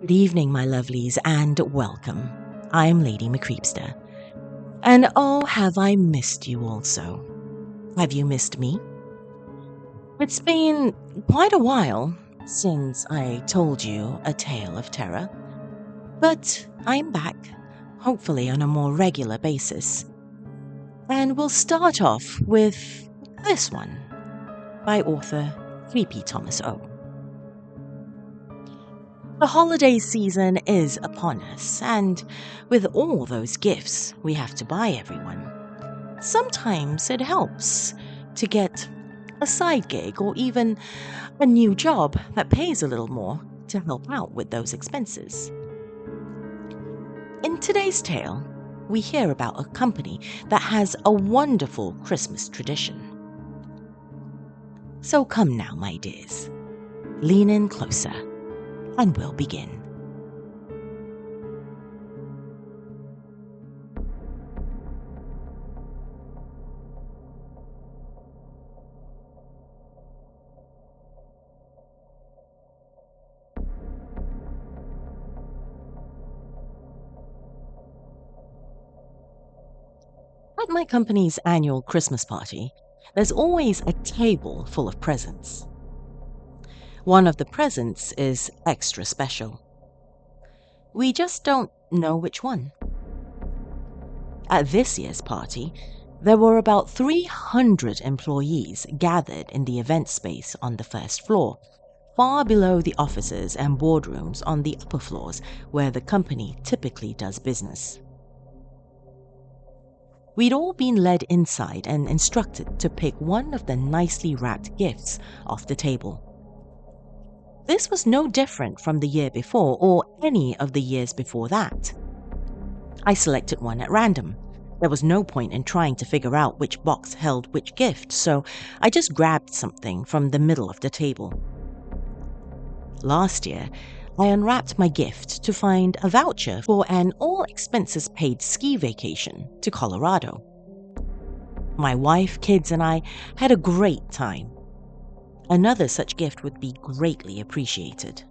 Good evening, my lovelies, and welcome. I am Lady Creepypasta. And oh, have I missed you also. Have you missed me? It's been quite a while since I told you a tale of terror, but I'm back, hopefully on a more regular basis. And we'll start off with this one by author Creepy Thomas O. The holiday season is upon us, and with all those gifts we have to buy everyone, sometimes it helps to get a side gig or even a new job that pays a little more to help out with those expenses. In today's tale, we hear about a company that has a wonderful Christmas tradition. So come now, my dears, lean in closer and we'll begin. At my company's annual Christmas party, there's always a table full of presents. One of the presents is extra special. We just don't know which one. At this year's party, there were about 300 employees gathered in the event space on the first floor, far below the offices and boardrooms on the upper floors where the company typically does business. We'd all been led inside and instructed to pick one of the nicely wrapped gifts off the table. This was no different from the year before or any of the years before that. I selected one at random. There was no point in trying to figure out which box held which gift, so I just grabbed something from the middle of the table. Last year, I unwrapped my gift to find a voucher for an all-expenses-paid ski vacation to Colorado. My wife, kids, and I had a great time. Another such gift would be greatly appreciated.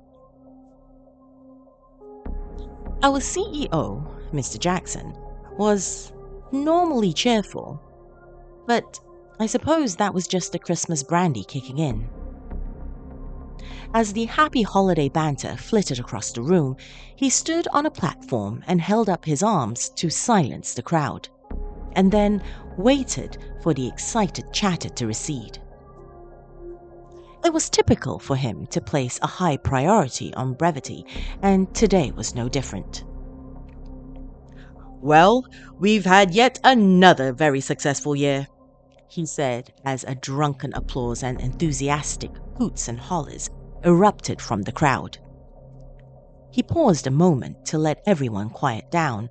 Our CEO, Mr. Jackson, was normally cheerful, but I suppose that was just the Christmas brandy kicking in. As the happy holiday banter flitted across the room, he stood on a platform and held up his arms to silence the crowd, and then waited for the excited chatter to recede. It was typical for him to place a high priority on brevity, and today was no different. "Well, we've had yet another very successful year," he said as a drunken applause and enthusiastic hoots and hollers erupted from the crowd. He paused a moment to let everyone quiet down,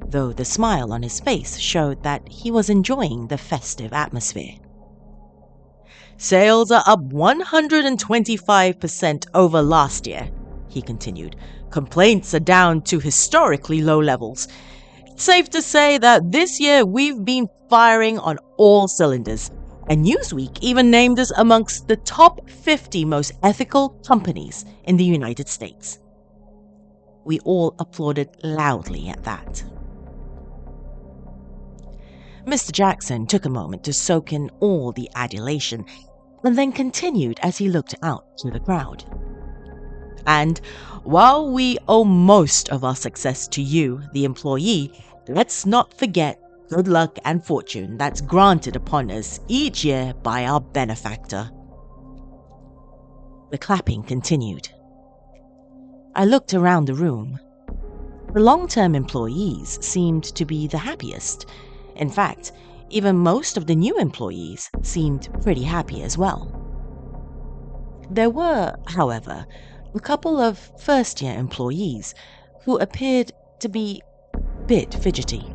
though the smile on his face showed that he was enjoying the festive atmosphere. "Sales are up 125% over last year," he continued. "Complaints are down to historically low levels. It's safe to say that this year we've been firing on all cylinders, and Newsweek even named us amongst the top 50 most ethical companies in the United States." We all applauded loudly at that. Mr. Jackson took a moment to soak in all the adulation, and then continued as he looked out to the crowd. "And while we owe most of our success to you, the employee, let's not forget good luck and fortune that's granted upon us each year by our benefactor." The clapping continued. I looked around the room. The long-term employees seemed to be the happiest. In fact, even most of the new employees seemed pretty happy as well. There were, however, a couple of first-year employees who appeared to be a bit fidgety.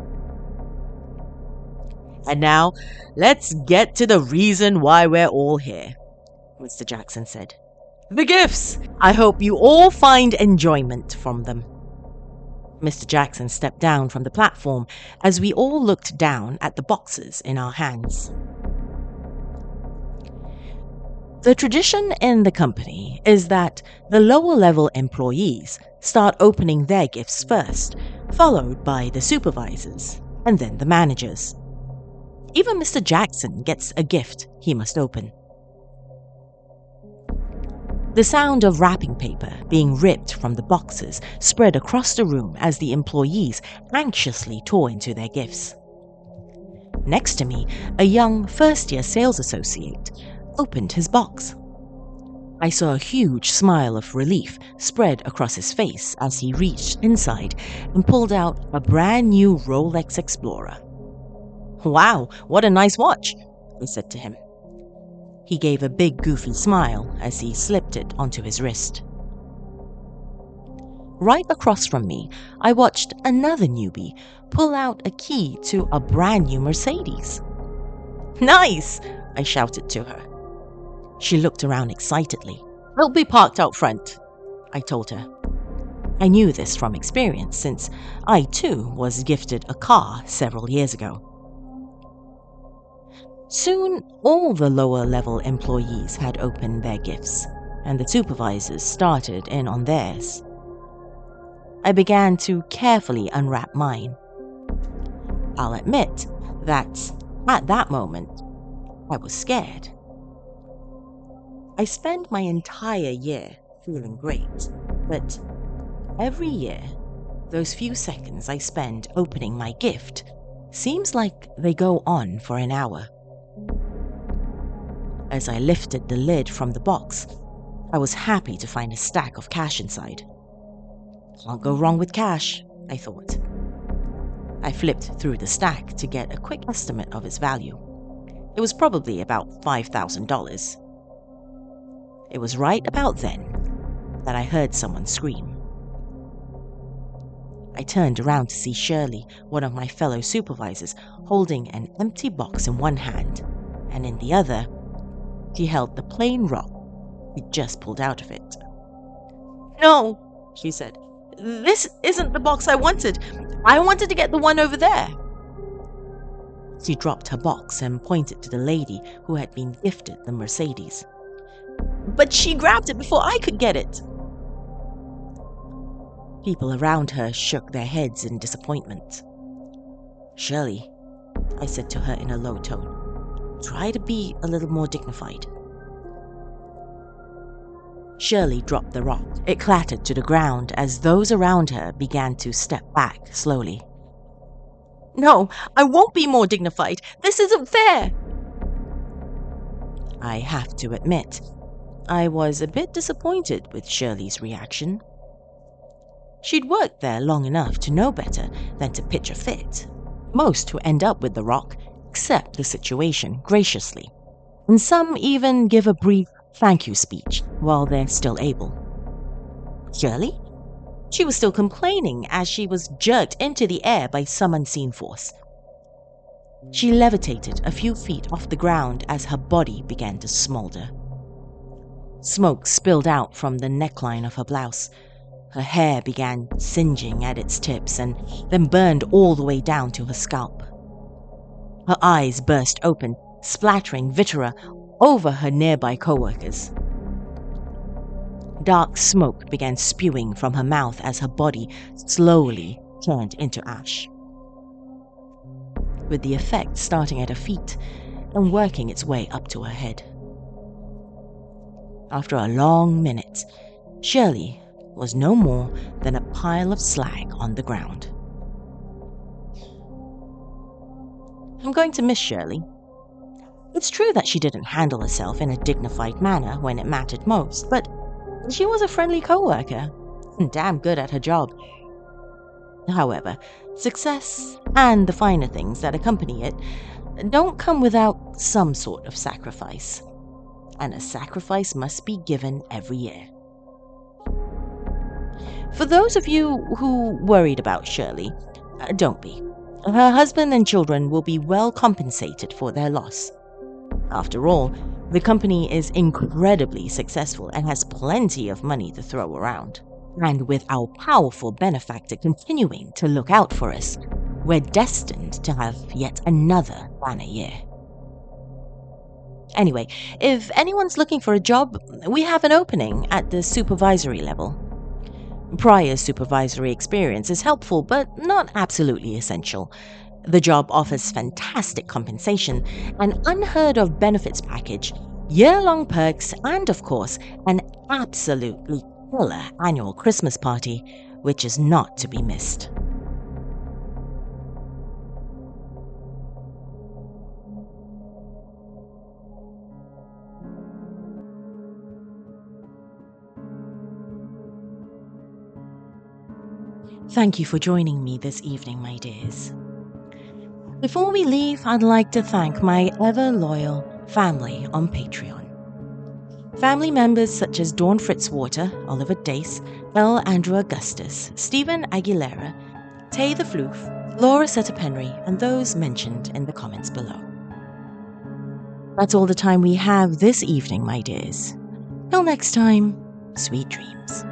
"And now, let's get to the reason why we're all here," Mr. Jackson said. "The gifts! I hope you all find enjoyment from them." Mr. Jackson stepped down from the platform as we all looked down at the boxes in our hands. The tradition in the company is that the lower-level employees start opening their gifts first, followed by the supervisors, and then the managers. Even Mr. Jackson gets a gift he must open. The sound of wrapping paper being ripped from the boxes spread across the room as the employees anxiously tore into their gifts. Next to me, a young first-year sales associate opened his box. I saw a huge smile of relief spread across his face as he reached inside and pulled out a brand new Rolex Explorer. "Wow, what a nice watch," I said to him. He gave a big goofy smile as he slipped it onto his wrist. Right across from me, I watched another newbie pull out a key to a brand new Mercedes. "Nice!" I shouted to her. She looked around excitedly. "It'll be parked out front," I told her. I knew this from experience since I too was gifted a car several years ago. Soon, all the lower-level employees had opened their gifts, and the supervisors started in on theirs. I began to carefully unwrap mine. I'll admit that at that moment, I was scared. I spent my entire year feeling great, but every year, those few seconds I spend opening my gift seems like they go on for an hour. As I lifted the lid from the box, I was happy to find a stack of cash inside. Can't go wrong with cash, I thought. I flipped through the stack to get a quick estimate of its value. It was probably about $5,000. It was right about then that I heard someone scream. I turned around to see Shirley, one of my fellow supervisors, holding an empty box in one hand, and in the other, she held the plain rock we'd just pulled out of it. "No," she said. "This isn't the box I wanted. I wanted to get the one over there." She dropped her box and pointed to the lady who had been gifted the Mercedes. "But she grabbed it before I could get it." People around her shook their heads in disappointment. "Shirley," I said to her in a low tone, "try to be a little more dignified." Shirley dropped the rock. It clattered to the ground as those around her began to step back slowly. "No, I won't be more dignified. This isn't fair." I have to admit, I was a bit disappointed with Shirley's reaction. She'd worked there long enough to know better than to pitch a fit. Most who end up with the rock accept the situation graciously, and some even give a brief thank you speech while they're still able. Shirley? She was still complaining as she was jerked into the air by some unseen force. She levitated a few feet off the ground as her body began to smolder. Smoke spilled out from the neckline of her blouse. Her hair began singeing at its tips and then burned all the way down to her scalp. Her eyes burst open, splattering vitriol over her nearby co-workers. Dark smoke began spewing from her mouth as her body slowly turned into ash, with the effect starting at her feet and working its way up to her head. After a long minute, Shirley was no more than a pile of slag on the ground. I'm going to miss Shirley. It's true that she didn't handle herself in a dignified manner when it mattered most, but she was a friendly co-worker and damn good at her job. However, success and the finer things that accompany it don't come without some sort of sacrifice, and a sacrifice must be given every year. For those of you who worried about Shirley, don't be. Her husband and children will be well compensated for their loss. After all, the company is incredibly successful and has plenty of money to throw around. And with our powerful benefactor continuing to look out for us, we're destined to have yet another banner year. Anyway, if anyone's looking for a job, we have an opening at the supervisory level. Prior supervisory experience is helpful, but not absolutely essential. The job offers fantastic compensation, an unheard of benefits package, year-long perks, and of course, an absolutely killer annual Christmas party, which is not to be missed. Thank you for joining me this evening, my dears. Before we leave, I'd like to thank my ever-loyal family on Patreon. Family members such as Dawn Fritzwater, Oliver Dace, L. Andrew Augustus, Stephen Aguilera, Tay the Floof, Laura Setapenry, and those mentioned in the comments below. That's all the time we have this evening, my dears. Till next time, sweet dreams.